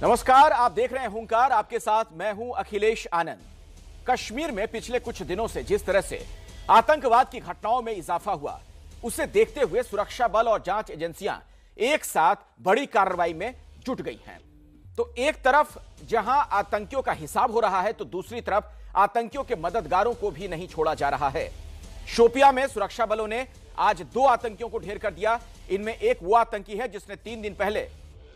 नमस्कार, आप देख रहे हैं हुंकार। आपके साथ मैं हूं अखिलेश आनंद। कश्मीर में पिछले कुछ दिनों से जिस तरह से आतंकवाद की घटनाओं में इजाफा हुआ, उसे देखते हुए सुरक्षा बल और जांच एजेंसियां एक साथ बड़ी कार्रवाई में जुट गई हैं। तो एक तरफ जहां आतंकियों का हिसाब हो रहा है, तो दूसरी तरफ आतंकियों के मददगारों को भी नहीं छोड़ा जा रहा है। शोपियां में सुरक्षा बलों ने आज 2 आतंकियों को ढेर कर दिया। इनमें एक वो आतंकी है जिसने 3 दिन पहले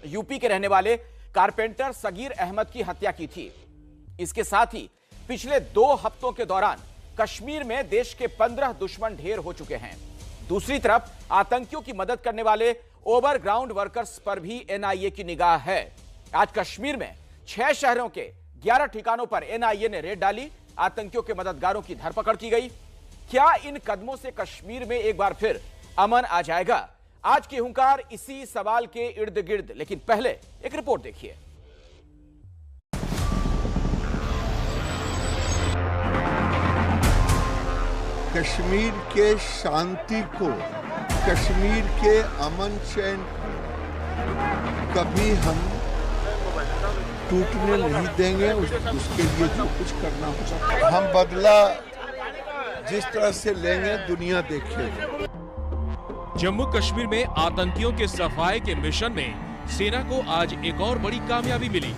यूपी के रहने वाले कारपेंटर सगीर अहमद की हत्या की थी। इसके साथ ही पिछले 2 हफ्तों के दौरान कश्मीर में देश के 15 दुश्मन ढेर हो चुके हैं। दूसरी तरफ आतंकियों की मदद करने वाले ओवरग्राउंड वर्कर्स पर भी एनआईए की निगाह है। आज कश्मीर में 6 शहरों के 11 ठिकानों पर एनआईए ने रेड डाली। आतंकियों के मददगारों की धरपकड़ की गई। क्या इन कदमों से कश्मीर में एक बार फिर अमन आ जाएगा? आज की हुंकार इसी सवाल के इर्द गिर्द। लेकिन पहले एक रिपोर्ट देखिए। कश्मीर के शांति को, कश्मीर के अमन चैन कभी हम टूटने नहीं देंगे। उसके लिए जो कुछ करना होगा, हम बदला जिस तरह से लेंगे दुनिया देखेगी। जम्मू कश्मीर में आतंकियों के सफाए के मिशन में सेना को आज एक और बड़ी कामयाबी मिली।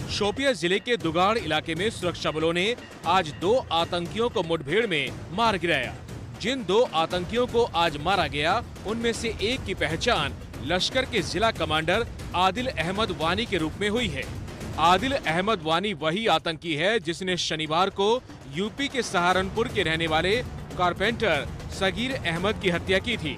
शोपियां जिले के दुगाड़ इलाके में सुरक्षा बलों ने आज 2 आतंकियों को मुठभेड़ में मार गिराया। जिन 2 आतंकियों को आज मारा गया, उनमें से एक की पहचान लश्कर के जिला कमांडर आदिल अहमद वानी के रूप में हुई है। आदिल अहमद वानी वही आतंकी है जिसने शनिवार को यूपी के सहारनपुर के रहने वाले कारपेंटर सगीर अहमद की हत्या की थी।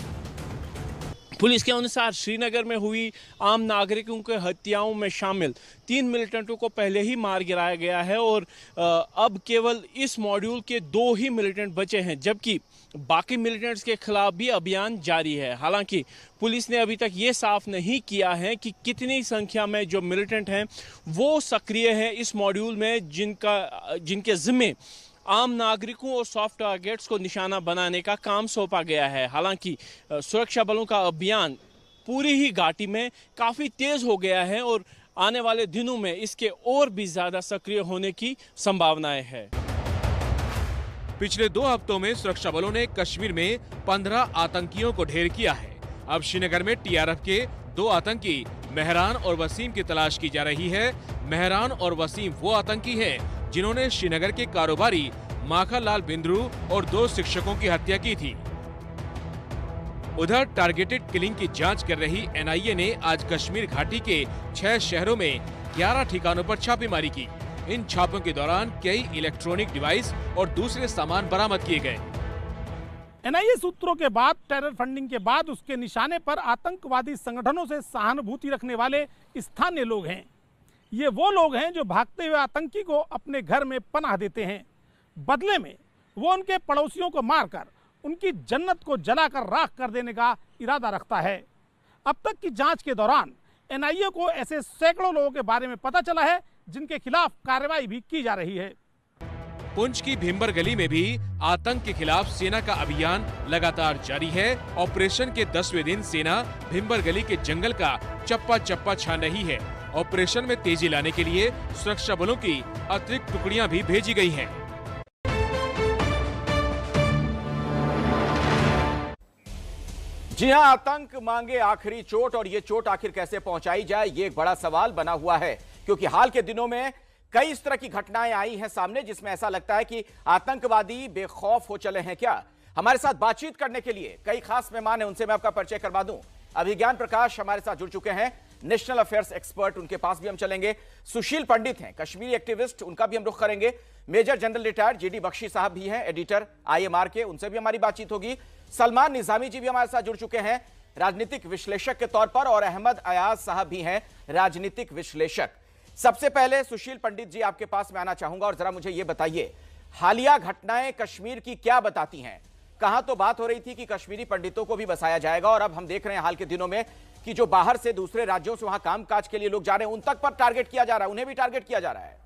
पुलिस के अनुसार श्रीनगर में हुई आम नागरिकों के हत्याओं में शामिल 3 मिलिटेंटों को पहले ही मार गिराया गया है और अब केवल इस मॉड्यूल के 2 ही मिलिटेंट बचे हैं, जबकि बाकी मिलिटेंट्स के खिलाफ भी अभियान जारी है। हालांकि पुलिस ने अभी तक ये साफ नहीं किया है कि कितनी संख्या में जो मिलिटेंट हैं वो सक्रिय हैं इस मॉड्यूल में, जिनके जिम्मे आम नागरिकों और सॉफ्ट टारगेट्स को निशाना बनाने का काम सौंपा गया है। हालांकि सुरक्षा बलों का अभियान पूरी ही घाटी में काफी तेज हो गया है और आने वाले दिनों में इसके और भी ज्यादा सक्रिय होने की संभावनाएं है। पिछले 2 हफ्तों में सुरक्षा बलों ने कश्मीर में 15 आतंकियों को ढेर किया है। अब श्रीनगर में टीआरएफ के 2 आतंकी मेहरान और वसीम की तलाश की जा रही है। मेहरान और वसीम वो आतंकी हैं जिन्होंने श्रीनगर के कारोबारी माखनलाल बिंद्रू और 2 शिक्षकों की हत्या की थी। उधर टारगेटेड किलिंग की जांच कर रही एनआईए ने आज कश्मीर घाटी के 6 शहरों में 11 ठिकानों पर छापेमारी की। इन छापों के दौरान कई इलेक्ट्रॉनिक डिवाइस और दूसरे सामान बरामद किए गए। एनआईए सूत्रों के बाद टेरर फंडिंग के बाद उसके निशाने पर आतंकवादी संगठनों से सहानुभूति रखने वाले स्थानीय लोग हैं। ये वो लोग हैं जो भागते हुए आतंकी को अपने घर में पनाह देते हैं। बदले में वो उनके पड़ोसियों को मारकर उनकी जन्नत को जलाकर राख कर देने का इरादा रखता है। अब तक की जांच के दौरान एनआईए को ऐसे सैकड़ों लोगों के बारे में पता चला है जिनके खिलाफ कार्रवाई भी की जा रही है। पुंछ की भीमबर गली में भी आतंक के खिलाफ सेना का अभियान लगातार जारी है। ऑपरेशन के 10वें दिन सेना भीमबर गली के जंगल का चप्पा चप्पा छान रही है। ऑपरेशन में तेजी लाने के लिए सुरक्षा बलों की अतिरिक्त टुकड़ियां भी भेजी गई हैं। जी हां, आतंक मांगे आखिरी चोट, और ये चोट आखिर कैसे पहुंचाई जाए, ये एक बड़ा सवाल बना हुआ है। क्योंकि हाल के दिनों में कई इस तरह की घटनाएं आई हैं सामने जिसमें ऐसा लगता है कि आतंकवादी बेखौफ हो चले हैं क्या। हमारे साथ बातचीत करने के लिए कई खास मेहमान हैं, उनसे मैं आपका परिचय करवा दूं। अभिज्ञान प्रकाश हमारे साथ जुड़ चुके हैं, नेशनल अफेयर्स एक्सपर्ट, उनके पास भी हम चलेंगे। सुशील पंडित हैं, कश्मीरी एक्टिविस्ट, उनका भी हम रुख करेंगे। Major general retired GD Bakshi साहब भी हैं, एडिटर आईएमआर के, उनसे भी हमारी बातचीत होगी। सलमान निजामी जी भी हमारे साथ जुड़ चुके हैं राजनीतिक विश्लेषक के तौर पर, और अहमद अयाज साहब भी हैं राजनीतिक विश्लेषक। सबसे पहले सुशील पंडित जी आपके पास मैं आना चाहूंगा और जरा मुझे यह बताइए, हालिया घटनाएं कश्मीर की क्या बताती हैं? कहां तो बात हो रही थी कि कश्मीरी पंडितों को भी बसाया जाएगा, और अब हम देख रहे हैं हाल के दिनों में कि जो बाहर से दूसरे राज्यों से वहां कामकाज के लिए लोग जा रहे हैं उन तक पर टारगेट किया जा रहा है, उन्हें भी टारगेट किया जा रहा है।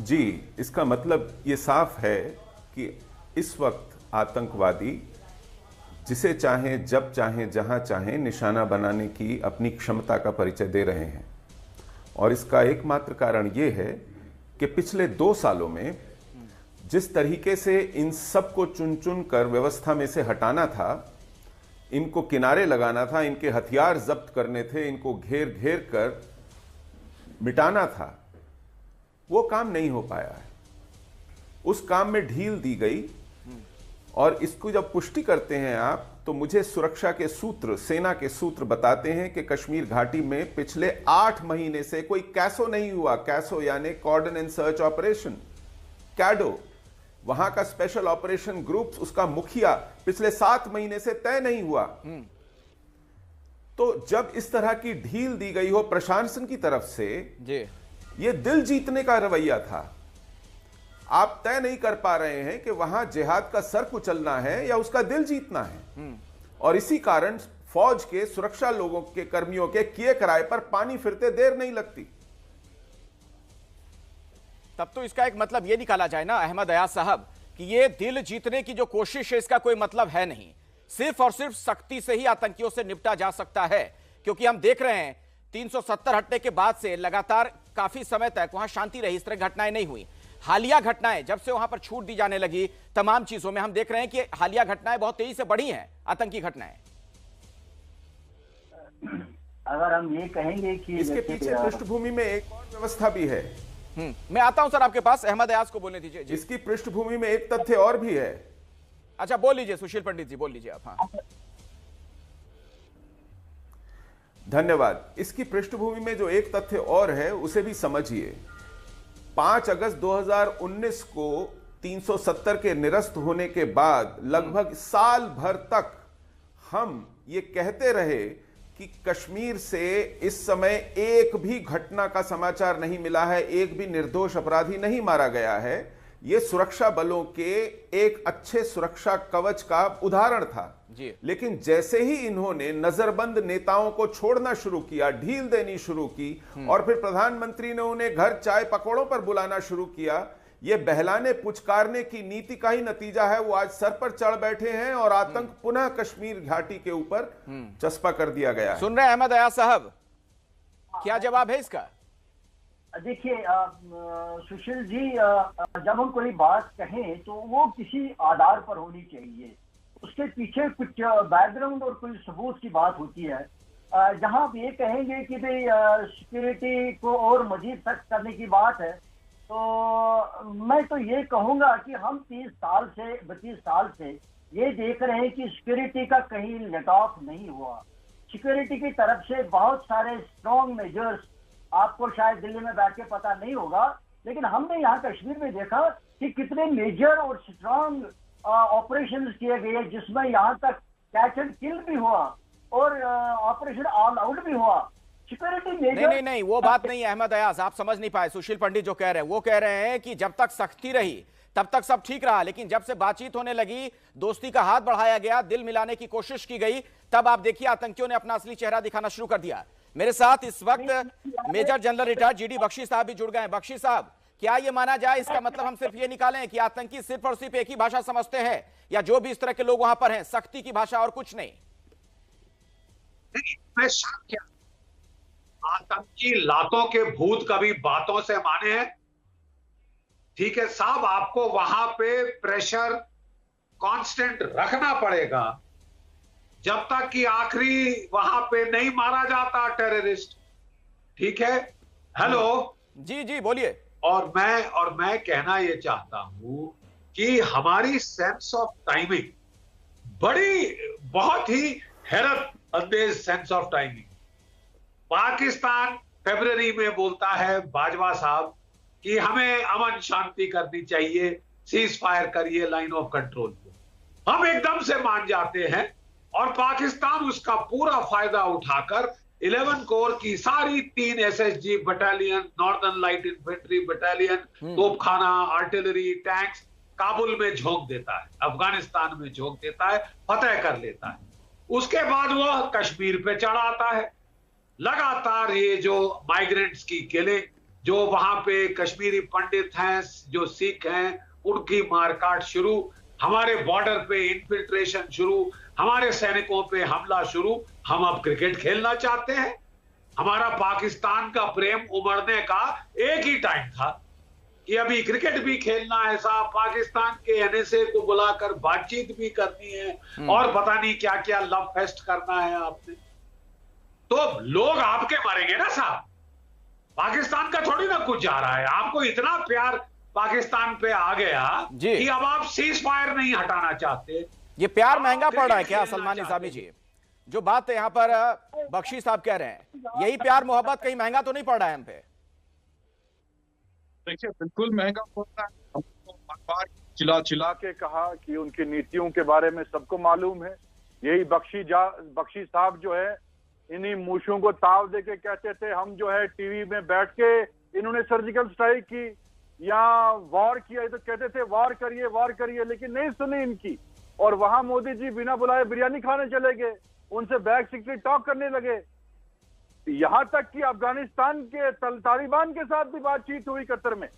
जी, इसका मतलब ये साफ है कि इस वक्त आतंकवादी जिसे चाहें, जब चाहें, जहां चाहें निशाना बनाने की अपनी क्षमता का परिचय दे रहे हैं। और इसका एकमात्र कारण यह है कि पिछले 2 सालों में जिस तरीके से इन सबको चुन चुन कर व्यवस्था में से हटाना था, इनको किनारे लगाना था, इनके हथियार जब्त करने थे, इनको घेर घेर कर मिटाना था, वो काम नहीं हो पाया है। उस काम में ढील दी गई। और इसको जब पुष्टि करते हैं आप, तो मुझे सुरक्षा के सूत्र, सेना के सूत्र बताते हैं कि कश्मीर घाटी में पिछले 8 महीने से कोई कैसो नहीं हुआ। कैसो यानी कॉर्डन एंड सर्च ऑपरेशन, कैडो, वहां का स्पेशल ऑपरेशन ग्रुप, उसका मुखिया पिछले 7 महीने से तय नहीं हुआ। तो जब इस तरह की ढील दी गई हो प्रशासन की तरफ से, ये दिल जीतने का रवैया था। आप तय नहीं कर पा रहे हैं कि वहां जिहाद का सर कुचलना है या उसका दिल जीतना है। और इसी कारण फौज के, सुरक्षा लोगों के, कर्मियों के किए कराए पर पानी फिरते देर नहीं लगती। तब तो इसका एक मतलब यह निकाला जाए ना अहमद अयाज साहब कि ये दिल जीतने की जो कोशिश है, इसका कोई मतलब है नहीं। सिर्फ और सिर्फ सख्ती से ही आतंकियों से निपटा जा सकता है। क्योंकि हम देख रहे हैं 370 हटने के बाद से लगातार काफी समय तक वहां शांति रही, इस तरह घटनाएं नहीं हुई। हालिया घटनाएं, जब से वहां पर छूट दी जाने लगी तमाम चीजों में, हम देख रहे हैं कि हालिया घटनाएं बहुत तेजी से बढ़ी हैं, आतंकी घटनाएं। अगर हम ये कहेंगे कि इसके पीछे पृष्ठभूमि में एक और व्यवस्था भी है। मैं आता हूं सर आपके पास, अहमद अयाज को बोलने दीजिए। इसकी पृष्ठभूमि में एक तथ्य और भी है। अच्छा, बोल लीजिए सुशील पंडित जी, बोल लीजिए आप। हाँ, धन्यवाद। इसकी पृष्ठभूमि में जो एक तथ्य और है उसे भी समझिए। 5 अगस्त 2019 को 370 के निरस्त होने के बाद लगभग साल भर तक हम ये कहते रहे कि कश्मीर से इस समय एक भी घटना का समाचार नहीं मिला है, एक भी निर्दोष अपराधी नहीं मारा गया है। ये सुरक्षा बलों के एक अच्छे सुरक्षा कवच का उदाहरण था जी। लेकिन जैसे ही इन्होंने नजरबंद नेताओं को छोड़ना शुरू किया, ढील देनी शुरू की, और फिर प्रधानमंत्री ने उन्हें घर चाय पकौड़ों पर बुलाना शुरू किया, ये बहलाने पुचकारने की नीति का ही नतीजा है। वो आज सर पर चढ़ बैठे हैं और आतंक पुनः कश्मीर घाटी के ऊपर चस्पा कर दिया गया है। सुन रहे हैं अहमद अयाज साहब, क्या जवाब है इसका? देखिए सुशील जी, जब हम कोई बात कहें तो वो किसी आधार पर होनी चाहिए, उसके पीछे कुछ बैकग्राउंड और कुछ सबूत की बात होती है। जहां आप ये कहेंगे कि भाई सिक्योरिटी को और मजीद सख्त करने की बात है, तो मैं तो ये कहूंगा कि हम 32 साल से ये देख रहे हैं कि सिक्योरिटी का कहीं लेट ऑफ नहीं हुआ। सिक्योरिटी की तरफ से बहुत सारे स्ट्रॉन्ग मेजर्स, आपको शायद दिल्ली में बैठ के पता नहीं होगा, लेकिन हमने यहाँ कश्मीर में देखा कि कितने मेजर और स्ट्रॉन्ग ऑपरेशंस किए गए, जिसमें यहाँ तक कैच एंड किल भी हुआ और ऑपरेशन ऑल आउट भी हुआ। सिक्योरिटी मेजर नहीं, वो बात नहीं है अहमद अयाज, आप समझ नहीं पाए। सुशील पंडित जो कह रहे हैं, वो कह रहे हैं कि जब तक सख्ती रही तब तक सब ठीक रहा, लेकिन जब से बातचीत होने लगी, दोस्ती का हाथ बढ़ाया गया, दिल मिलाने की कोशिश की गई, तब आप देखिए आतंकियों ने अपना असली चेहरा दिखाना शुरू कर दिया। मेरे साथ इस वक्त major general retired GD Bakshi साहब भी जुड़ गए हैं। बख्शी साहब, क्या ये माना जाए, इसका मतलब हम सिर्फ ये निकालें कि आतंकी सिर्फ और सिर्फ एक ही भाषा समझते हैं, या जो भी इस तरह के लोग वहां पर हैं सख्ती की भाषा और कुछ नहीं? आतंकी लातों के भूत कभी बातों से माने हैं? ठीक है साहब, आपको वहां पे प्रेशर कांस्टेंट रखना पड़ेगा जब तक कि आखिरी वहां पे नहीं मारा जाता टेररिस्ट। ठीक है, हेलो जी बोलिए। और मैं कहना यह चाहता हूं कि हमारी सेंस ऑफ टाइमिंग बहुत ही हैरत अंदेज सेंस ऑफ टाइमिंग। पाकिस्तान फरवरी में बोलता है बाजवा साहब कि हमें अमन शांति करनी चाहिए, सीज फायर करिए लाइन ऑफ कंट्रोल पे। हम एकदम से मान जाते हैं और पाकिस्तान उसका पूरा फायदा उठाकर 11 कोर की सारी 3 SSG battalion, northern light infantry battalion, तोपखाना, आर्टिलरी, टैंक्स काबुल में झोंक देता है, अफगानिस्तान में झोंक देता है, फतेह कर लेता है। उसके बाद वह कश्मीर पे चढ़ आता है। लगातार ये जो माइग्रेंट्स की किलिंग, जो वहां पे कश्मीरी पंडित हैं, जो सिख हैं, उनकी मारकाट शुरू, हमारे बॉर्डर पे इन्फिल्ट्रेशन शुरू, हमारे सैनिकों पे हमला शुरू। हम अब क्रिकेट खेलना चाहते हैं। हमारा पाकिस्तान का प्रेम उमड़ने का एक ही टाइम था कि अभी क्रिकेट भी खेलना है साहब, पाकिस्तान के एनएसए को बुलाकर बातचीत भी करनी है और पता नहीं क्या क्या लव फेस्ट करना है आपने। तो लोग आपके मरेंगे ना साहब, पाकिस्तान का थोड़ी ना कुछ जा रहा है। आपको इतना प्यार पाकिस्तान पे आ गया कि अब आप सीज फायर नहीं हटाना चाहते। ये प्यार महंगा पड़ रहा है क्या सलमान निजामी जी? जो बात यहाँ पर बख्शी साहब कह रहे हैं, यही प्यार मोहब्बत कहीं महंगा तो नहीं पड़ रहा है हम पे? देखिए, बिल्कुल महंगा पड़ रहा है। हमको बार-बार चिल्ला चिल्ला के कहा कि उनकी नीतियों के बारे में सबको मालूम है। यही बख्शी साहब जो है, इन्हीं मूछों को ताव दे के कहते थे हम जो है टीवी में बैठ के, इन्होंने सर्जिकल स्ट्राइक की या वॉर किया तो कहते थे वॉर करिए, लेकिन नहीं सुनी इनकी। और वहां मोदी जी बिना बुलाए बिरयानी खाने चले गए, उनसे बैक सीक्रेट टॉक करने लगे। यहां तक कि अफगानिस्तान के तालिबान के साथ भी बातचीत हुई कतर में।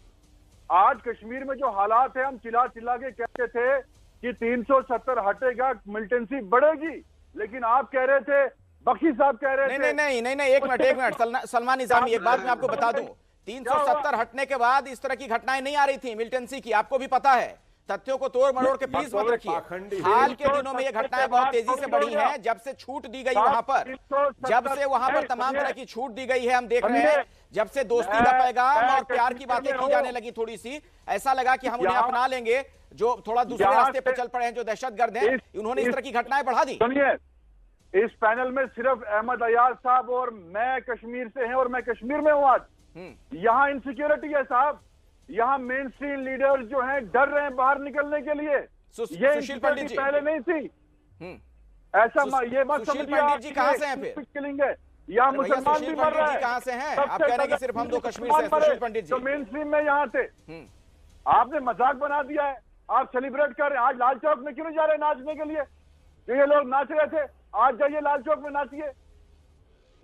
आज कश्मीर में जो हालात है, हम चिल्ला चिल्ला के कहते थे कि 370 हटेगा, मिलिटेंसी बढ़ेगी, लेकिन आप कह रहे थे, बख्शी साहब कह रहे थे नहीं, एक मिनट सलमान निजामी, एक बात मैं आपको बता दूं, 370 हटने के बाद इस तरह की घटनाएं नहीं आ रही थी मिलिटेंसी की, आपको भी पता है। तथ्यों को तोड़ मरोड़ के प्लीज मत रखिए। हाल के दिनों में ये घटनाएं बहुत तेजी से बढ़ी हैं, जब से छूट दी गई वहां पर, जब से वहां पर तमाम तरह की छूट दी गई है, हम देख रहे हैं। जब से दोस्ती का पैगाम और प्यार की बातें की जाने लगी, थोड़ी सी ऐसा लगा कि हम उन्हें अपना लेंगे, जो थोड़ा दूसरे रास्ते पे चल पड़े हैं, जो दहशतगर्द हैं, उन्होंने इस तरह की घटनाएं बढ़ा दी। सुनिए, इस पैनल में सिर्फ अहमद अयाज साहब और मैं कश्मीर से हैं, और मैं कश्मीर में हूं आज। यहाँ इनसिक्योरिटी है साहब, यहाँ मेन स्ट्रीम लीडर्स जो हैं डर रहे हैं बाहर निकलने के लिए। ये सुशील पंडित जी पहले नहीं थी। ऐसा ये मत समझिए आप जी कहां से हैं फिर? किलिंग है, यहाँ मुसलमान भी मर रहे हैं। कहां से हैं? आप कह रहे हैं कि सिर्फ हम दो कश्मीर से। सुशील पंडित जी तो मेन स्ट्रीम में यहाँ थे, आपने मजाक बना दिया है। आप सेलिब्रेट कर रहे हैं। आज लाल चौक में क्यों नहीं जा रहे नाचने के लिए? जो ये लोग नाच रहे थे, आज जाइए लाल चौक में नाचिए।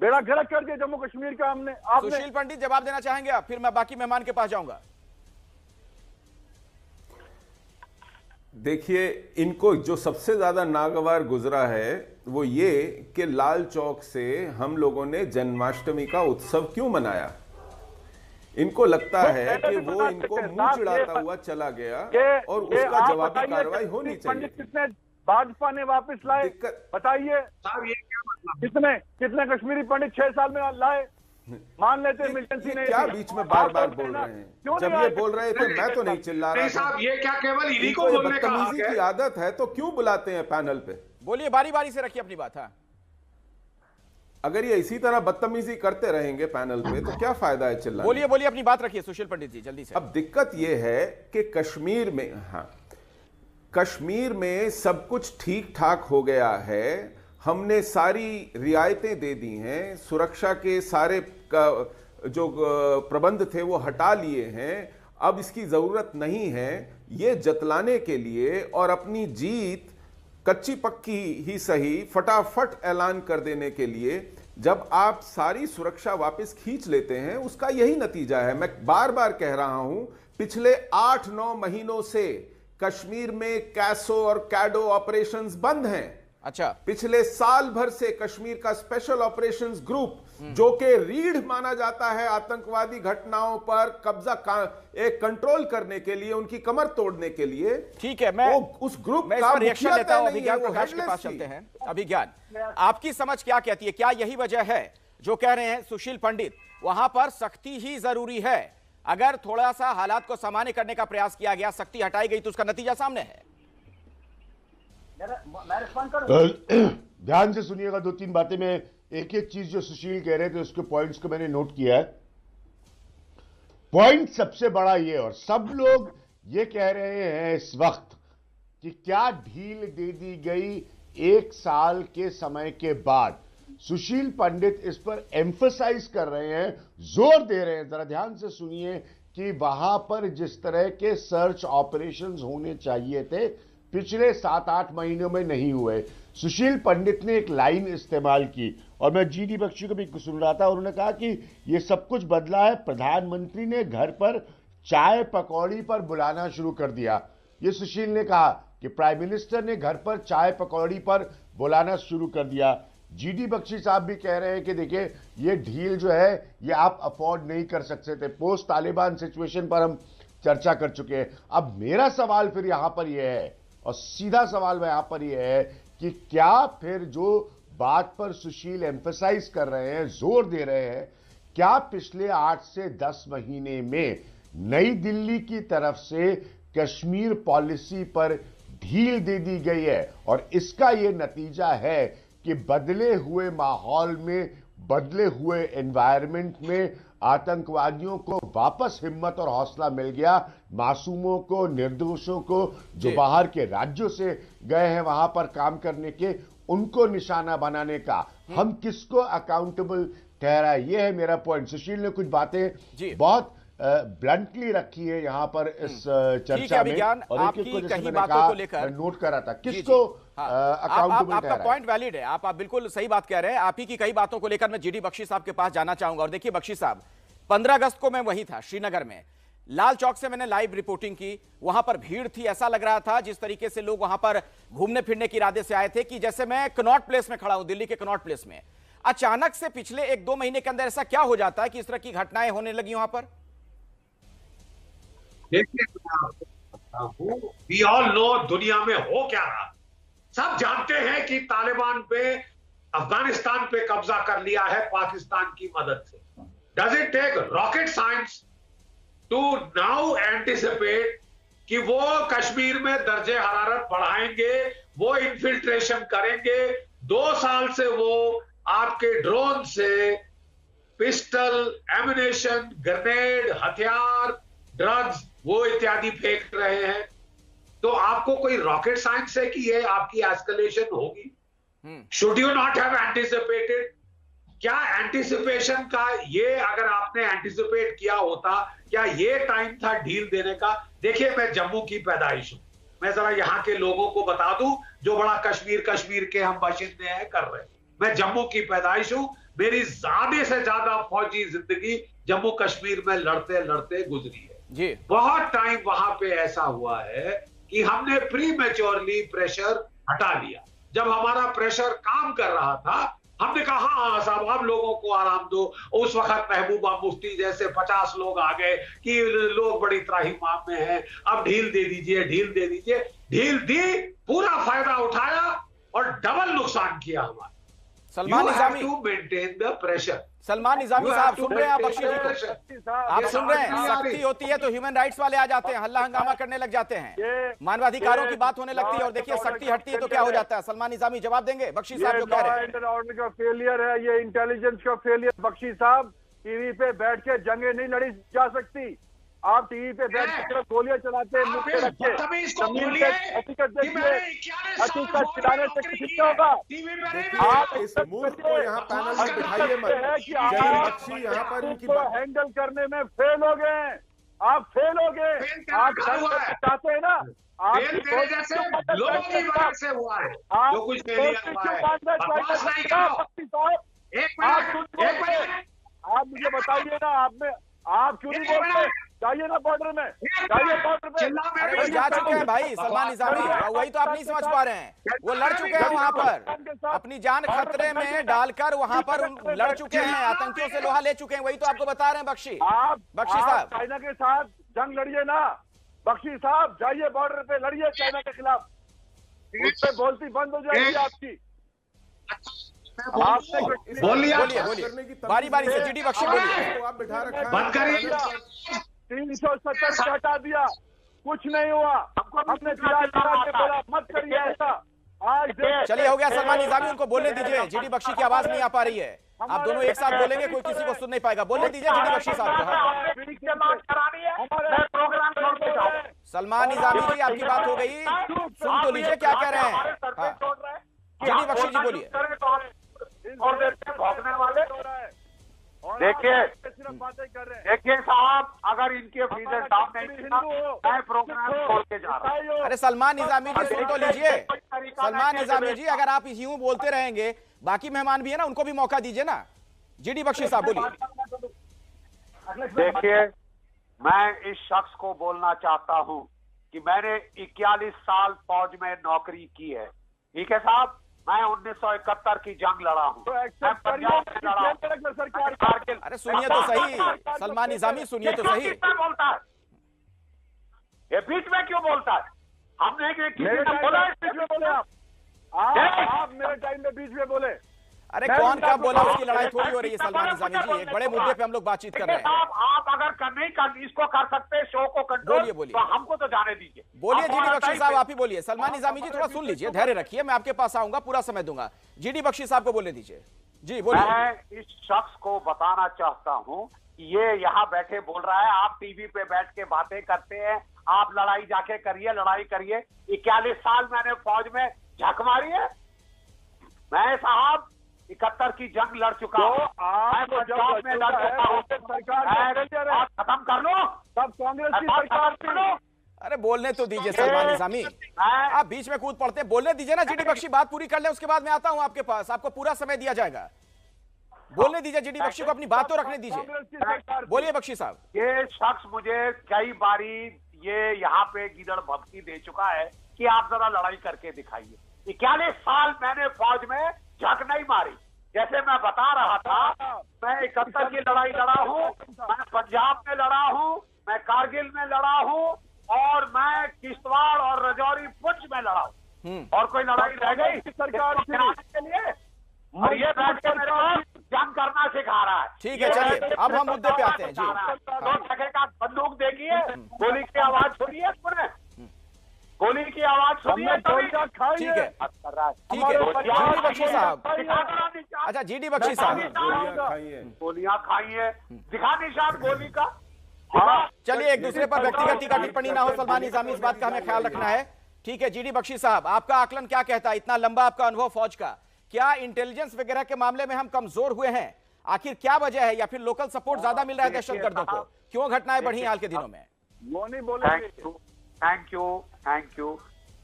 बेड़ा गर्क कर दिया जम्मू कश्मीर का हमने। सुशील पंडित जवाब देना चाहेंगे आप, फिर मैं बाकी मेहमान के पास जाऊंगा। देखिए, इनको जो सबसे ज्यादा नागवार गुजरा है वो ये कि लाल चौक से हम लोगों ने जन्माष्टमी का उत्सव क्यों मनाया। इनको लगता है कि वो इनको मुंह चिढ़ाता हुआ चला गया और उसका जवाबी कार्रवाई होनी चाहिए। कितने भाजपा ने वापस लाए बताइए साहब, ये क्या मतलब? कितने कश्मीरी पंडित 6 साल में लाए? मान लेते मिलिटेंसी नहीं। क्या बीच में बार बार बोल रहे हैं? जब ये बोल रहे थे मैं तो नहीं चिल्ला रहा था। साहब, ये क्या केवल इन्हीं को बोलने का हक है? की आदत है तो क्यों बुलाते हैं पैनल पे? बोलिए, बारी बारी से रखिए अपनी बात। हाँ, अगर ये इसी तरह बदतमीजी करते रहेंगे पैनल पे तो क्या फायदा है चिल्लाने? बोलिए अपनी बात रखिए सुशील पंडित जी, जल्दी से। अब दिक्कत ये है कि कश्मीर में सब कुछ ठीक ठाक हो गया है। हमने सारी रियायतें दे दी हैं, सुरक्षा के सारे जो प्रबंध थे वो हटा लिए हैं। अब इसकी जरूरत नहीं है। ये जतलाने के लिए और अपनी जीत कच्ची पक्की ही सही फटाफट ऐलान कर देने के लिए जब आप सारी सुरक्षा वापस खींच लेते हैं, उसका यही नतीजा है। मैं बार बार कह रहा हूं, पिछले 8-9 महीनों से कश्मीर में कैसो और कैडो ऑपरेशंस बंद हैं। अच्छा, पिछले साल भर से कश्मीर का स्पेशल ऑपरेशंस ग्रुप, जो कि रीढ़ माना जाता है आतंकवादी घटनाओं पर कब्जा एक कंट्रोल करने के लिए, उनकी कमर तोड़ने के लिए, ठीक है, मैं उस ग्रुप का रिएक्शन लेता हूं। अभिज्ञान प्रकाश के पास चलते हैं। अभिज्ञान, आपकी समझ क्या कहती है? क्या यही वजह है जो कह रहे हैं सुशील पंडित, वहां पर सख्ती ही जरूरी है? अगर थोड़ा सा हालात को सामान्य करने का प्रयास किया गया, सख्ती हटाई गई, तो उसका नतीजा सामने है। ध्यान से सुनिएगा, 2-3 बातें। मैं एक चीज जो सुशील कह रहे थे उसके पॉइंट्स को मैंने नोट किया है। पॉइंट सबसे बड़ा ये, और सब लोग ये कह रहे हैं इस वक्त कि क्या ढील दे दी गई 1 साल के समय के बाद। सुशील पंडित इस पर एम्फसाइज कर रहे हैं, जोर दे रहे हैं। जरा ध्यान से सुनिए कि वहां पर जिस तरह के सर्च ऑपरेशंस होने चाहिए थे, पिछले 7-8 महीनों में नहीं हुए। सुशील पंडित ने एक लाइन इस्तेमाल की, और मैं जीडी बख्शी को भी सुन रहा था, उन्होंने कहा कि ये सब कुछ बदला है, प्रधानमंत्री ने घर पर चाय पकौड़ी पर बुलाना शुरू कर दिया। ये सुशील ने कहा, कि प्राइम मिनिस्टर ने घर पर चाय पकौड़ी पर बुलाना शुरू कर दिया। जीडी बख्शी साहब भी कह रहे हैं कि देखिए ये ढील जो है ये आप अफोर्ड नहीं कर सकते थे। पोस्ट तालिबान सिचुएशन पर हम चर्चा कर चुके हैं। अब मेरा सवाल फिर यहां पर यह है, और सीधा सवाल यहां पर यह है कि क्या फिर जो बात पर सुशील एम्फसाइज कर रहे हैं, जोर दे रहे हैं, क्या पिछले 8 से 10 महीने में नई दिल्ली की तरफ से कश्मीर पॉलिसी पर ढील दे दी गई है और इसका यह नतीजा है कि बदले हुए माहौल में, बदले हुए एनवायरनमेंट में आतंकवादियों को वापस हिम्मत और हौसला मिल गया, मासूमों को, निर्दोषों को जो बाहर के राज्यों से गए हैं वहां पर काम करने के, उनको निशाना बनाने का हम किसको अकाउंटेबल ठहरा है? ये है मेरा पॉइंट। सुशील ने कुछ बातें बहुत ब्लंटली रखी है यहां पर इस चर्चा में, और आपकी कई बातों को लेकर नोट कर रहा था किसको अकाउंटेबल। आपका पॉइंट वैलिड है, आप बिल्कुल सही बात कह रहे हैं। आप ही की कई बातों को लेकर मैं जीडी बख्शी साहब के पास जाना चाहूंगा। और देखिए बख्शी साहब, 15 अगस्त को मैं वहीं था श्रीनगर में, लाल चौक से मैंने लाइव रिपोर्टिंग की। वहां पर भीड़ थी, ऐसा लग रहा था जिस तरीके से लोग वहां पर घूमने फिरने के इरादे से आए थे कि जैसे मैं कनॉट प्लेस में खड़ा हूं, दिल्ली के कनॉट प्लेस में। अचानक से पिछले 1-2 महीने के अंदर ऐसा क्या हो जाता है कि इस तरह की घटनाएं होने लगी वहां पर? देखिए, वी ऑल नो दुनिया में हो क्या रहा। सब जानते हैं कि तालिबान पे अफगानिस्तान पे कब्जा कर लिया है पाकिस्तान की मदद से। Does it take rocket science to now anticipate कि वो कश्मीर में दर्जे हरारत बढ़ाएंगे, वो इन्फिल्ट्रेशन करेंगे? 2 साल से वो आपके ड्रोन से पिस्टल, एम्युनिशन, ग्रेनेड, हथियार, ड्रग्स वो इत्यादि फेंक रहे हैं। तो आपको कोई रॉकेट साइंस है कि ये आपकी एस्केलेशन होगी? Should you not have anticipated? क्या एंटिसिपेशन का ये, अगर आपने एंटिसिपेट किया होता, क्या ये टाइम था ढील देने का? देखिए, मैं जम्मू की पैदाइश हूं, मैं जरा यहां के लोगों को बता दूं जो बड़ा कश्मीर के हम बाशिंदे हैं कर रहे हैं। मैं जम्मू की पैदाइश हूं, मेरी ज्यादा से ज्यादा फौजी जिंदगी जम्मू कश्मीर में लड़ते लड़ते गुजरी है जी। बहुत टाइम वहां पे ऐसा हुआ है कि हमने प्री मैच्योरली प्रेशर हटा लिया। जब हमारा प्रेशर काम कर रहा था, हमने कहा हाँ साहब आप लोगों को आराम दो। उस वक्त महबूबा मुफ्ती जैसे 50 लोग आ गए कि लोग बड़ी त्राहिमाम में हैं, अब ढील दे दीजिए, ढील दे दीजिए। ढील दी, पूरा फायदा उठाया और डबल नुकसान किया हमारा। Salman Nizami, to maintain the pressure. Salman Nizami साहब सुन रहे हैं आप बख्शी जी को? आप सुन रहे हैं, सख्ती होती है तो ह्यूमन राइट्स वाले आ जाते हैं, हल्ला हंगामा करने लग जाते हैं, मानवाधिकारों की बात होने लगती है, और देखिए सख्ती हटती है तो क्या हो जाता है। सलमान निजामी जवाब देंगे बख्शी साहब जो कह रहे हैं। ऑर्डर का फेलियर है, ये इंटेलिजेंस का फेलियर। बख्शी साहब, टीवी पे बैठ के जंगें नहीं लड़ी जा सकती। आप टीवी पे बैठ के गोलियां चलाते हैं, मुख पे रख के। जमीन पे हकीकत देखिए, हकीकत खिलाने से कुछ नहीं होगा। आप इस मूड को यहाँ पैनल में बिठाइए मत। बख्शी यहाँ पर इनकी हैंडल करने में फेल हो गए। आप फेल हो गए। आप चाहते हैं ना, आप लोगों की वजह से हुआ है जो कुछ फेलियर हुआ है। आप मुझे बताइए ना, आप क्यों नहीं बोलते? जाइए ना बॉर्डर में, जाइए बॉर्डर पे। अरे वो जा चुके हैं भाई सलमान निजामी, वही तो आप नहीं समझ पा रहे हैं। वो लड़ चुके हैं वहां पर, अपनी जान खतरे में डालकर वहां पर लड़ चुके हैं, आतंकियों से लोहा ले चुके हैं, वही तो आपको बता रहे हैं बख्शी साहब। चाइना के साथ जंग लड़िए ना बख्शी साहब, जाइए बॉर्डर पे लड़िए चाइना के खिलाफ। उस पे बोलती बंद हो जाएगी आपकी। बोलिए बारी बारी से। जीडी बख्शी बोलिए। बंद करिए। 370 हटा दिया, कुछ नहीं हुआ। हमने बोला मत करिए ऐसा। आज चलिए हो गया सलमान निजामी, उनको बोलने दीजिए। जीडी बख्शी की आवाज नहीं आ पा रही है, आप दोनों एक साथ बोलेंगे, कोई किसी को सुन नहीं पाएगा। बोलने दीजिए जीडी बख्शी साहब को। सलमान निजामी जी, आपकी बात हो गई, सुन तो लीजिए क्या कह रहे हैं। जीडी बख्शी जी बोलिए। भौंकने वाले देखिए साहब, अगर इनके फीडर डाउन नहीं, प्रोग्राम छोड़ के जा रहा हूं। अरे सलमान निजामी जी सुन तो लीजिए। सलमान निजामी जी, अगर आप यूं बोलते रहेंगे, बाकी मेहमान भी है ना, उनको भी मौका दीजिए ना। जीडी बख्शी साहब बोलिए। देखिए, मैं इस शख्स को बोलना चाहता हूं कि मैंने 41 साल फौज में नौकरी की है, ठीक है साहब। मैं 1971 की जंग लड़ा हूँ, मैं पंजाब में लड़ा हूँ। अरे सुनिए तो सही सलमान निजामी, सुनिए तो सही। बोलता है ये बीच में क्यों बोलता है? हमने किसी ने बोला आप मेरे टाइम में बीच में बोले? अरे कौन कब बोला? उसकी लड़ाई थोड़ी हो रही है सलमान निजामी जी, एक बड़े मुद्दे पे हम लोग बातचीत कर रहे हैं। आप अगर नहीं कर इसको कर सकते शो को कंट्रोल, बोलिए तो हमको तो जाने दीजिए। बोलिए जीडी बख्शी साहब, आप ही बोलिए। सलमान निजामी जी थोड़ा सुन लीजिए, धैर्य रखिए, मैं आपके पास आऊंगा, पूरा समय दूंगा। जीडी बख्शी साहब को बोलने दीजिए। जी बोलिए। मैं इस शख्स को बताना चाहता हूं कि ये यहाँ बैठे बोल रहा है, आप टीवी पे बैठ के बातें करते हैं, आप लड़ाई जाके करिए, लड़ाई करिए। 41 साल मैंने फौज में झक मारी है। मैं साहब 71 की जंग लड़ चुका हूँ, मैं पंजाब में लड़ चुका हूँ। आप खत्म कर लो, तब कांग्रेस की सरकार थी। अरे बोलने तो दीजिए सलमान निजामी, आप बीच में कूद पड़ते हैं, बोलने दीजिए ना। जीडी बख्शी बात पूरी कर ले, उसके बाद मैं आता हूं आपके पास, आपको पूरा समय दिया जाएगा। बोलने दीजिए जीडी बख्शी को, अपनी बात तो रखने दीजिए। बोलिए बख्शी साहब। ये शख्स मुझे कई बारी ये यहाँ पे गिदड़ भपकी दे चुका है कि आप जरा लड़ाई करके दिखाइए। 41 साल मैंने फौज में झक नहीं मारी। जैसे मैं बता रहा था, मैं 71 की लड़ाई लड़ा हूँ, मैं पंजाब में लड़ा हूँ, मैं कारगिल में लड़ा हूँ, और मैं किश्तवाड़ और रजौरी पुंछ में लड़ा हूँ। और कोई लड़ाई रह गई सरकार के लिए? और ये बैठ के मेरे को जंग करना सिखा रहा है। ठीक है, चलिए अब हम मुद्दे पे आते हैं जी। 2 टके का बंदूक देखिए, गोली की आवाज सुनिए, गोली की आवाज सुनिए। ठीक है ठीक है जीडी बख्शी साहब। अच्छा जीडी बख्शी साहब, गोलियां खाई है, दिखा निशान गोली का। चलिए एक दूसरे पर व्यक्तिगत टीका टिप्पणी ना हो सलमान निजामी, इस बात का हमें ख्याल रखना है। ठीक है जीडी बख्शी साहब, आपका आकलन क्या कहता है? इतना लंबा आपका अनुभव फौज का, क्या इंटेलिजेंस वगैरह के मामले में हम कमजोर हुए हैं? आखिर क्या वजह है, या फिर लोकल सपोर्ट ज्यादा मिल रहा है दहशतगर्दों को? क्यों घटनाएं बढ़ी हाल के दिनों में? वो नहीं बोलेंगे। Thank you.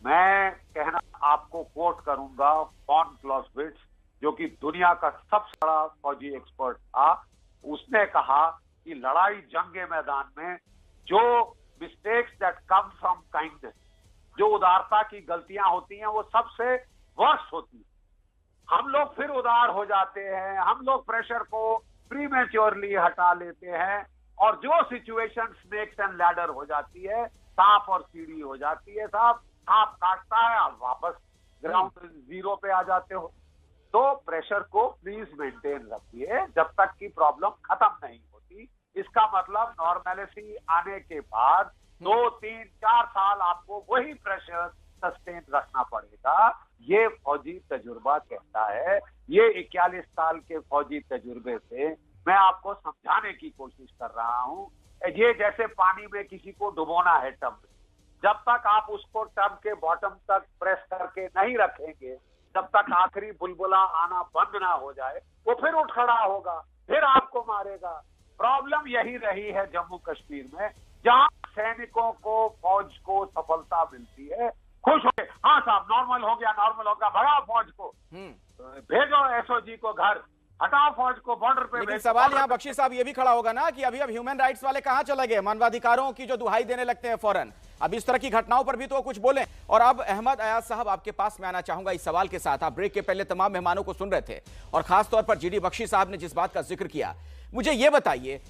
मैं कहना आपको कोट करूंगा फॉन क्लॉसविट्ज, जो कि दुनिया का सबसे बड़ा फौजी एक्सपर्ट था। उसने कहा कि लड़ाई जंगे मैदान में जो mistakes that come from kindness, जो उदारता की गलतियां होती हैं, वो सबसे वर्स्ट होती है। हम लोग फिर उदार हो जाते हैं, हम लोग प्रेशर को प्रीमेच्योरली हटा लेते हैं, और जो सिचुएशन स्नेक्स एंड लैडर हो जाती है, सांप और सीढ़ी हो जाती है। साहब सांप काटता है, आप वापस ग्राउंड जीरो पे आ जाते हो। तो प्रेशर को प्लीज मेंटेन रखिए जब तक की प्रॉब्लम खत्म नहीं होती। इसका मतलब नॉर्मेलिटी आने के बाद 2, 3, 4 साल आपको वही प्रेशर सस्टेन रखना पड़ेगा। ये फौजी तजुर्बा कहता है। ये 41 साल के फौजी तजुर्बे से मैं आपको समझाने की कोशिश कर रहा हूँ। ये जैसे पानी में किसी को डुबोना है टब में, जब तक आप उसको टब के बॉटम तक प्रेस करके नहीं रखेंगे, जब तक आखिरी बुलबुला आना बंद ना हो जाए, वो फिर उठ खड़ा होगा, फिर आपको मारेगा। प्रॉब्लम यही रही है जम्मू कश्मीर में, जहां सैनिकों को, फौज को सफलता मिलती है, खुश हो गए, हाँ साहब नॉर्मल हो गया, भगाओ फौज को, भेजो एसओजी को घर, हटाओ फौज को बॉर्डर पे। लेकिन सवाल यहाँ बख्शी साहब ये भी खड़ा होगा ना कि अभी अब ह्यूमन राइट्स वाले कहाँ चले गए? मानवाधिकारों की जो दुहाई देने लगते हैं फौरन, अब इस तरह की घटनाओं पर भी तो कुछ बोलें। और अब अहमद अयाज साहब आपके पास में आना चाहूंगा इस सवाल के साथ। आप ब्रेक के पहले तमाम मेहमानों को सुन रहे थे, और खासतौर पर जीडी बख्शी साहब ने जिस बात का जिक्र किया, मुझे ये बताइए,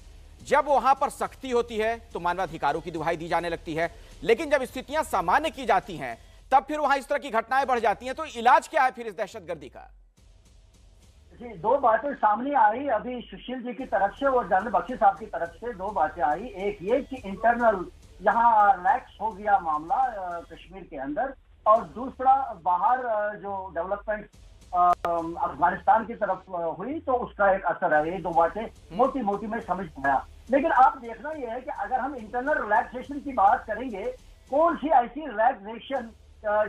जब वहां पर सख्ती होती है तो मानवाधिकारों की दुहाई दी जाने लगती है, लेकिन जब स्थितियां सामान्य की जाती हैं तब फिर वहां इस तरह की घटनाएं बढ़ जाती हैं। तो इलाज क्या है फिर इस दहशतगर्दी का? जी 2 बातें सामने आई अभी सुशील जी की तरफ से और जनरल बख्शी साहब की तरफ से। 2 बातें आई, एक ये कि इंटरनल यहाँ रिलैक्स हो गया मामला कश्मीर के अंदर, और दूसरा बाहर जो डेवलपमेंट अफगानिस्तान की तरफ हुई तो उसका एक असर है। ये 2 बातें मोटी मोटी में समझ पाया। लेकिन आप देखना यह है कि अगर हम इंटरनल रिलैक्सेशन की बात करेंगे, कौन सी ऐसी रिलैक्सेशन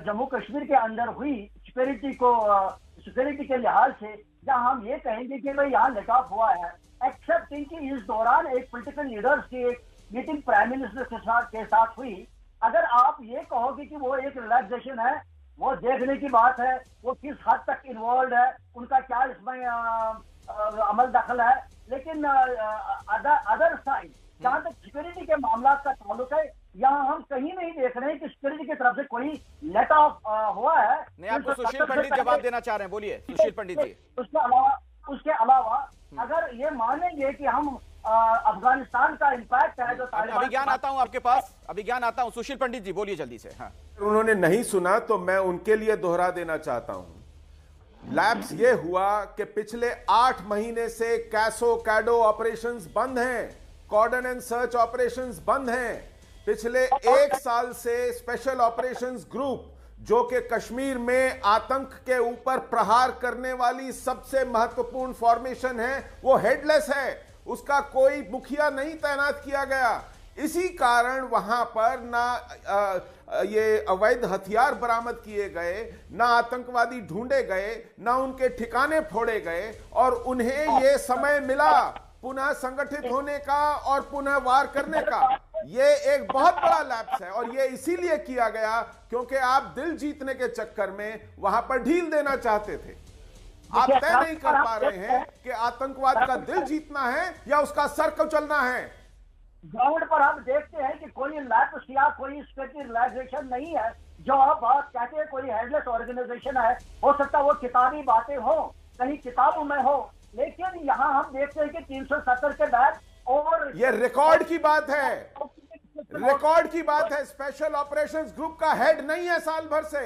जम्मू कश्मीर के अंदर हुई सिक्योरिटी के लिहाज से, जहां हम ये कहेंगे कि भाई यहाँ लेट ऑफ हुआ है, एक्सेप्टिंग कि इस दौरान एक पॉलिटिकल लीडर्स की एक मीटिंग प्राइम मिनिस्टर के साथ हुई। अगर आप ये कहोगे कि वो एक रिलैक्सेशन है, वो देखने की बात है वो किस हद तक इन्वॉल्व है, उनका क्या इसमें अमल दखल है। लेकिन अदर साइड जहां तक सिक्योरिटी के मामला का ताल्लुक है, यहाँ हम कहीं नहीं देख रहे हैं कि सिक्योरिटी की तरफ से कोई लेट ऑफ हुआ है। नहीं, आपको सुशील पंडित जवाब देना चाह रहे हैं, बोलिए सुशील पंडित जी। उसके अलावा अगर ये मानेंगे कि हम अफगानिस्तान का इम्पैक्ट है जो तालिबान, अभिज्ञान आता हूं आपके पास, अभिज्ञान आता हूं। सुशील पंडित जी बोलिए जल्दी से। हाँ, उन्होंने नहीं सुना तो मैं उनके लिए दोहरा देना चाहता हूं। लैब्स ये हुआ कि पिछले 8 महीने से कैडो ऑपरेशंस बंद हैं, कॉर्डन एंड सर्च ऑपरेशंस बंद हैं। पिछले 1 साल से स्पेशल ऑपरेशंस ग्रुप जो कि कश्मीर में आतंक के ऊपर प्रहार करने वाली सबसे महत्वपूर्ण फॉर्मेशन है, वो हेडलेस है, उसका कोई मुखिया नहीं तैनात किया गया। इसी कारण वहां पर ना ये अवैध हथियार बरामद किए गए, ना आतंकवादी ढूंढे गए, ना उनके ठिकाने फोड़े गए, और उन्हें ये समय मिला पुनः संगठित होने का और पुनः वार करने का। ये एक बहुत बड़ा लैप्स है, और ये इसीलिए किया गया क्योंकि आप दिल जीतने के चक्कर में वहां पर ढील देना चाहते थे। आप तय नहीं कर पा रहे हैं कि आतंकवाद का दिल जीतना है या उसका सर कुचलना है। ग्राउंड पर हम देखते हैं कि कोई लैप्स या कोई स्पेशल रिलैक्सेशन नहीं है जो आप बात कहते हैं कोई हेडलेस ऑर्गेनाइजेशन है। हो सकता है वो किताबी बातें हो, कहीं किताबों में हो, लेकिन यहाँ हम देखते हैं कि 370 के बाद और ये रिकॉर्ड की बात है, रिकॉर्ड की बात है। स्पेशल ऑपरेशंस ग्रुप का हेड नहीं है साल भर से।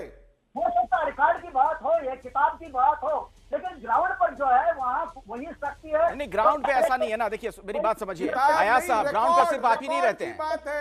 हो सकता है रिकॉर्ड की बात हो या किताब की बात हो, लेकिन ग्राउंड पर जो है वहाँ वही शक्ति है। नहीं, ग्राउंड पे ऐसा नहीं है ना। देखिए मेरी बात समझिए आयाज साहब, ग्राउंड पर सिर्फ आप ही नहीं रहते हैं,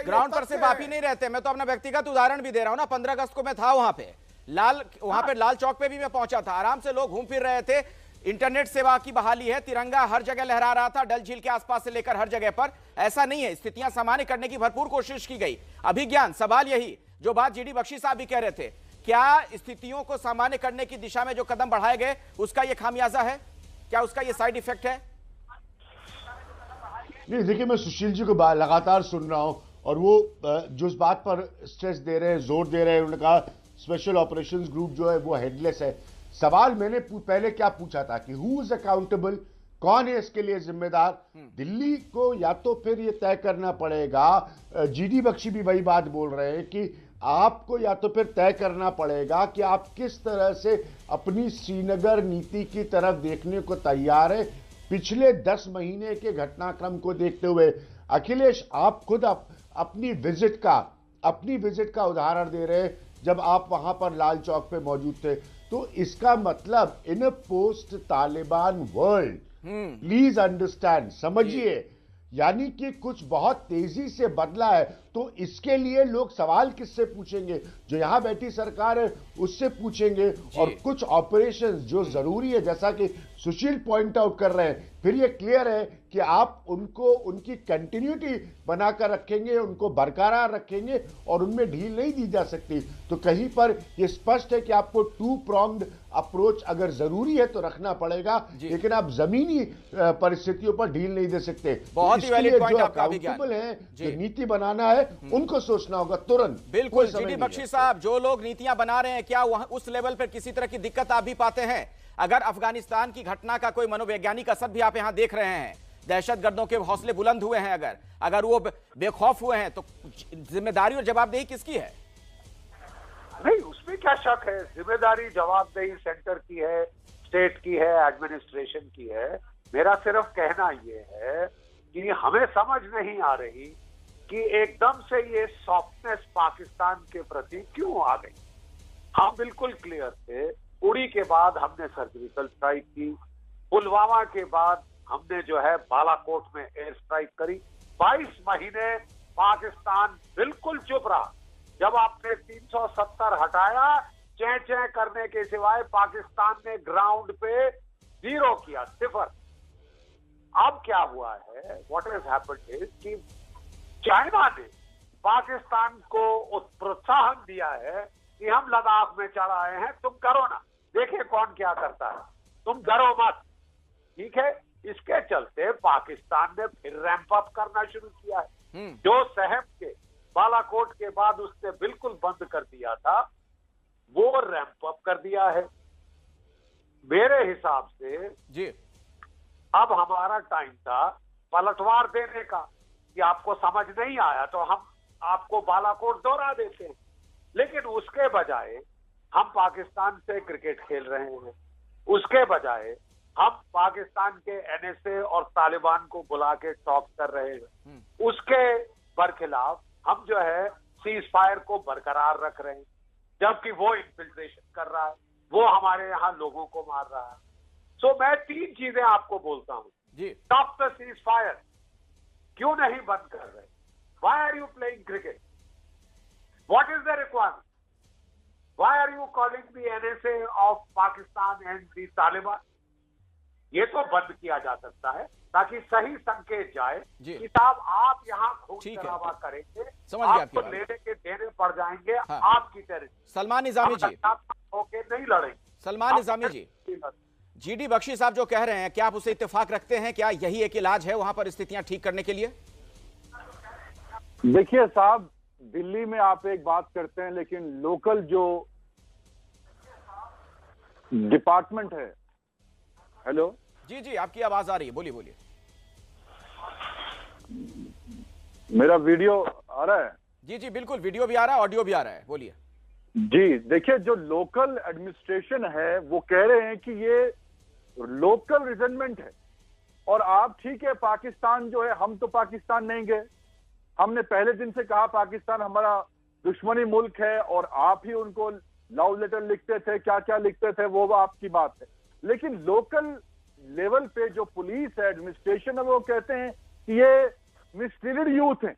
ग्राउंड पर सिर्फ आप ही नहीं रहते। मैं तो अपना व्यक्तिगत उदाहरण भी दे रहा हूं ना। 15 अगस्त को मैं था वहां पे, लाल चौक पे भी मैं पहुंचा था। आराम से लोग घूम फिर रहे थे, इंटरनेट सेवा की बहाली है, तिरंगा हर जगह लहरा रहा था, डल झील के आसपास से लेकर हर जगह पर। ऐसा नहीं है, स्थितियां सामान्य करने की भरपूर कोशिश की गई। अभिज्ञान, सवाल यही जो बात जीडी बख्शी साहब भी कह रहे थे, क्या स्थितियों को सामान्य करने की दिशा में जो कदम बढ़ाए गए उसका यह खामियाजा है, क्या उसका यह साइड इफेक्ट है? नहीं, देखिए मैं सुशील जी को लगातार सुन रहा हूं, और वो जो इस बात पर स्ट्रेस दे रहे हैं, जोर दे रहे हैं, उन्होंने कहा स्पेशल ऑपरेशंस ग्रुप जो है वो हेडलेस है। सवाल मैंने पहले क्या पूछा था कि हु इज अकाउंटेबल, कौन है इसके लिए जिम्मेदार? दिल्ली को या तो फिर ये तय करना पड़ेगा, जीडी बख्शी भी वही बात बोल रहे हैं कि आपको या तो फिर तय करना पड़ेगा कि आप किस तरह से अपनी श्रीनगर नीति की तरफ देखने को तैयार है। पिछले 10 महीने के घटनाक्रम को देखते हुए अखिलेश, आप खुद अपनी विजिट का उदाहरण दे रहे हैं जब आप वहां पर लाल चौक पे मौजूद थे। तो इसका मतलब in a post Taliban world, please understand, समझिए, यानी कि कुछ बहुत तेजी से बदला है। तो इसके लिए लोग सवाल किससे पूछेंगे? जो यहां बैठी सरकार है उससे पूछेंगे। और कुछ ऑपरेशंस जो जरूरी है, जैसा कि सुशील पॉइंट आउट कर रहे हैं, फिर ये क्लियर है कि आप उनको उनकी कंटिन्यूटी बनाकर रखेंगे, उनको बरकरार रखेंगे, और उनमें ढील नहीं दी जा सकती। तो कहीं पर ये स्पष्ट है कि आपको 2 pronged अप्रोच अगर जरूरी है तो रखना पड़ेगा, लेकिन आप जमीनी परिस्थितियों पर ढील नहीं दे सकते। बहुत ही वैलिड पॉइंट आपका अकाउंटेबल है, जो नीति बनाना है, उनको सोचना होगा तुरंत। बिल्कुल जीडी बख्शी साहब, जो लोग नीतियां बना रहे हैं, क्या वहां उस लेवल पर किसी तरह की दिक्कत आप भी पाते हैं? अगर अफगानिस्तान की घटना का कोई मनोवैज्ञानिक असर भी आप यहां देख रहे हैं, दहशतगर्दों के हौसले बुलंद हुए हैं, अगर वो बेखौफ हुए हैं, तो जिम्मेदारी और जवाबदेही किसकी है? नहीं, उसमें क्या शक है। जिम्मेदारी जवाबदेही सेंटर की है, स्टेट की है, एडमिनिस्ट्रेशन की है। मेरा सिर्फ कहना यह है कि हमें समझ नहीं आ रही कि एकदम से ये सॉफ्टनेस पाकिस्तान के प्रति क्यों आ गई। हम बिल्कुल क्लियर थे। उड़ी के बाद हमने सर्जिकल स्ट्राइक की, पुलवामा के बाद हमने जो है बालाकोट में एयर स्ट्राइक करी। 22 महीने पाकिस्तान बिल्कुल चुप रहा। जब आपने 370 हटाया, चैं चैं करने के सिवाय पाकिस्तान ने ग्राउंड पे 0 किया, 0। अब क्या हुआ है, व्हाट हैज हैपेंड इज कि चाइना ने पाकिस्तान को प्रोत्साहन दिया है कि हम लद्दाख में चढ़ आए हैं, तुम करो ना, देखे कौन क्या करता है, तुम डरो मत। ठीक है, इसके चलते पाकिस्तान ने फिर रैंप अप करना शुरू किया है। जो सहम के बालाकोट के बाद उसने बिल्कुल बंद कर दिया था, वो रैंप अप कर दिया है। मेरे हिसाब से जी अब हमारा टाइम था पलटवार देने का, कि आपको समझ नहीं आया तो हम आपको बालाकोट दौड़ा देते हैं। लेकिन उसके बजाय हम पाकिस्तान से क्रिकेट खेल रहे हैं, उसके बजाय हम पाकिस्तान के एनएसए और तालिबान को बुला के टॉक कर रहे हैं, उसके बरखिलाफ हम जो है सीज फायर को बरकरार रख रहे हैं, जबकि वो इन्फिल्ट्रेशन कर रहा है, वो हमारे यहाँ लोगों को मार रहा है। सो मैं 3 चीजें आपको बोलता हूँ जी। स्टॉप द सीज फायर, क्यों नहीं बंद कर रहे? Why are you playing cricket? What is the requirement? Why are you calling the NSA of Pakistan and the Taliban? ये तो बंद किया जा सकता है ताकि सही संकेत जाए कि साहब आप यहाँ खून खराबा करेंगे, आपको लेने के देने पड़ जाएंगे, आपकी टेरिटरी। सलमान निजामी जी होके नहीं लड़ेंगे। सलमान निजामी जी, जीडी बख्शी साहब जो कह रहे हैं, क्या आप उससे इत्तेफाक रखते हैं? क्या यही एक इलाज है वहां पर स्थितियां ठीक करने के लिए? देखिए साहब, दिल्ली में आप एक बात करते हैं, लेकिन लोकल जो डिपार्टमेंट है। हेलो जी जी, आपकी आवाज आ रही है, बोलिए बोलिए। मेरा वीडियो आ रहा है? जी जी बिल्कुल, वीडियो भी आ रहा है, ऑडियो भी आ रहा है, बोलिए। जी देखिए, जो लोकल एडमिनिस्ट्रेशन है वो कह रहे हैं कि ये लोकल रिजनमेंट है, और आप ठीक है पाकिस्तान जो है, हम तो पाकिस्तान नहीं गए, हमने पहले दिन से कहा पाकिस्तान हमारा दुश्मनी मुल्क है, और आप ही उनको लव लेटर लिखते थे, क्या क्या लिखते थे, वो आपकी बात है। लेकिन लोकल लेवल पे जो पुलिस है, एडमिनिस्ट्रेशन है, वो कहते हैं कि ये मिसलीडेड यूथ हैं,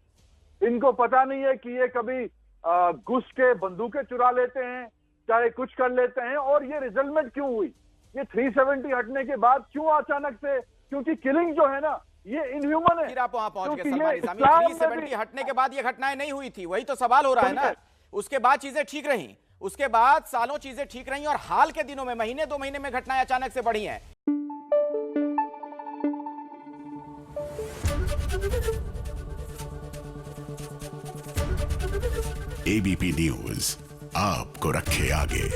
इनको पता नहीं है कि ये कभी घुस के बंदूकें चुरा लेते हैं, चाहे कुछ कर लेते हैं, और ये रिजल्टमेंट क्यों हुई, ये 370 हटने के बाद क्यों अचानक से, क्योंकि किलिंग जो है ना ये इनह्यूमन है। फिर आप वहां पहुंच गए सलमान निजामी, 370 हटने के बाद ये घटनाएं नहीं हुई थी, वही तो सवाल हो रहा है ना। उसके बाद चीजें ठीक रही, उसके बाद सालों चीजें ठीक रही, और हाल के दिनों में, महीने 2 महीने में घटनाएं अचानक से बढ़ी हैं। एबीपी न्यूज आपको रखे आगे।